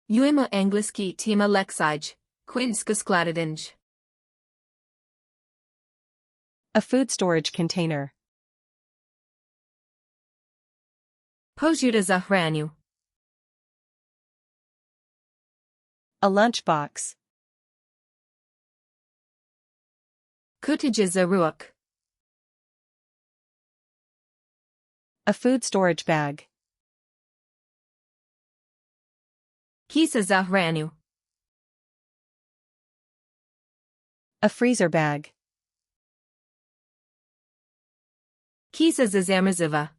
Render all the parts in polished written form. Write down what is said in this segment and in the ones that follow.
Engleski A1, Kuhinjsko skladištenje. A food storage container. Posjuta za hranju. A lunchbox. Kutija za ruok. A food storage bag. Kisa za hranju. A freezer bag. Kisa za zamrziva.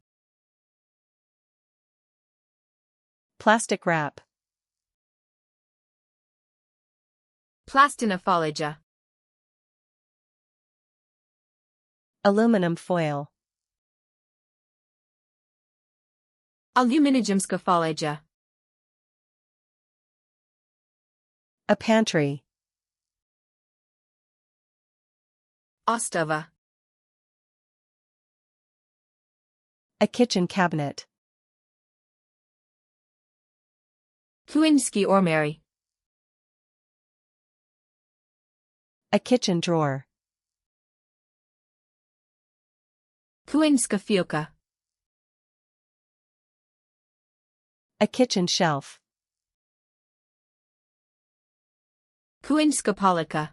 Plastic wrap. Plastina folija. Aluminum foil. Kuhinjska folija. A pantry. Ostova. A kitchen cabinet. Kuhinjski ormary. A kitchen drawer. Kuhinjska fióka. A kitchen shelf. Kuhinjska polika.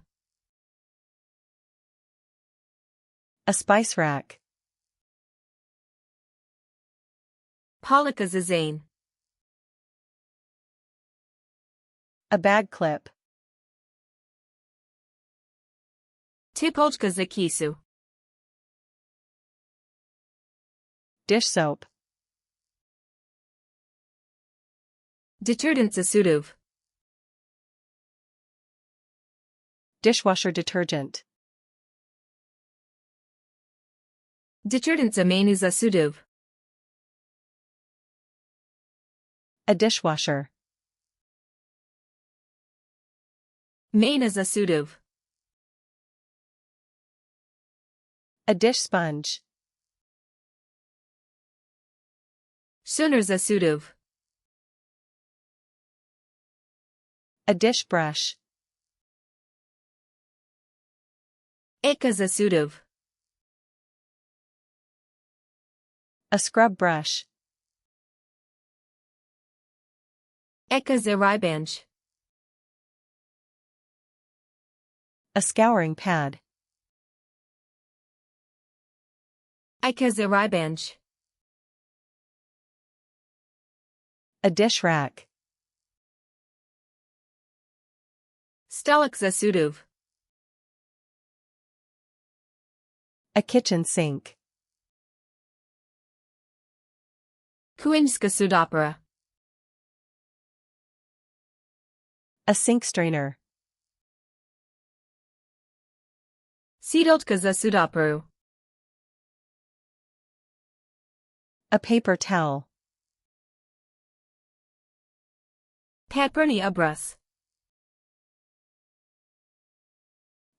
A spice rack. Polika za zane. A bag clip. Tipolka za kisu. Dish soap. Detergent za sudów. Dishwasher detergent. Detergent za myjni za sudów. A dishwasher. Myjna za sudów. A dish sponge. Suner za sudów. A dish brush. Eka za sudów. A scrub brush. Eka za rybanj. A scouring pad. Eka za rybanj. A dish rack. Stolik za sudów. A kitchen sink. Kuhinjska sudopera. A sink strainer. Sidolka za sudoperu. A paper towel. Paperny obraz.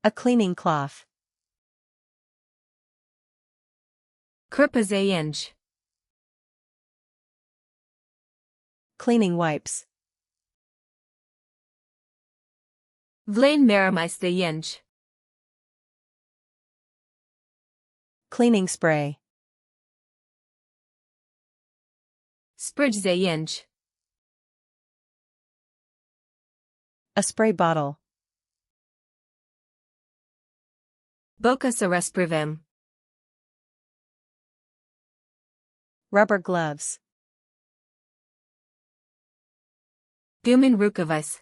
A cleaning cloth. Krpa za jędź. Cleaning wipes. Vlain meramais za jędź. Cleaning spray. Spridge za jędź. A spray bottle. Boka sa resprivem. Rubber gloves. Gumin rukavais.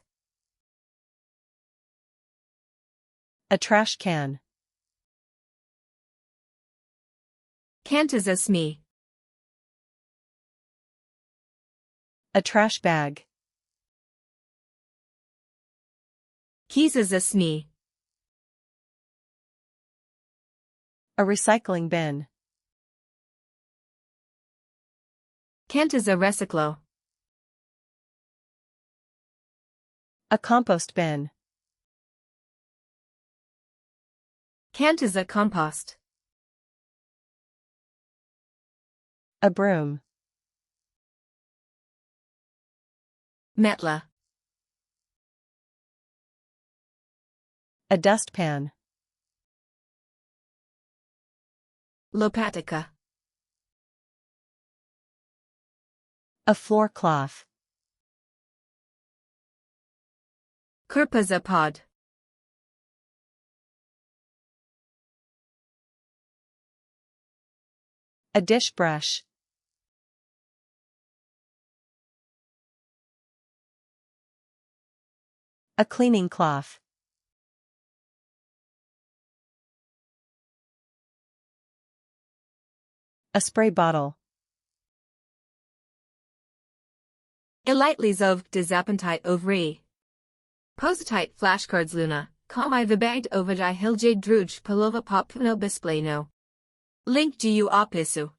A trash can. Kanta za smi. A trash bag. Kisa za smi. A recycling bin. Kanta za reciclo. A compost bin. Kanta za compost. A broom. Metla. A dustpan. Lopatyka. A floor cloth. Kurpazapod. A dish brush. A cleaning cloth. A spray bottle. Elitely zov dezapentite ovri. Positite flashcards luna, komai vibagd ovajai hiljade druj polova popuno bispleno. Link du opisu.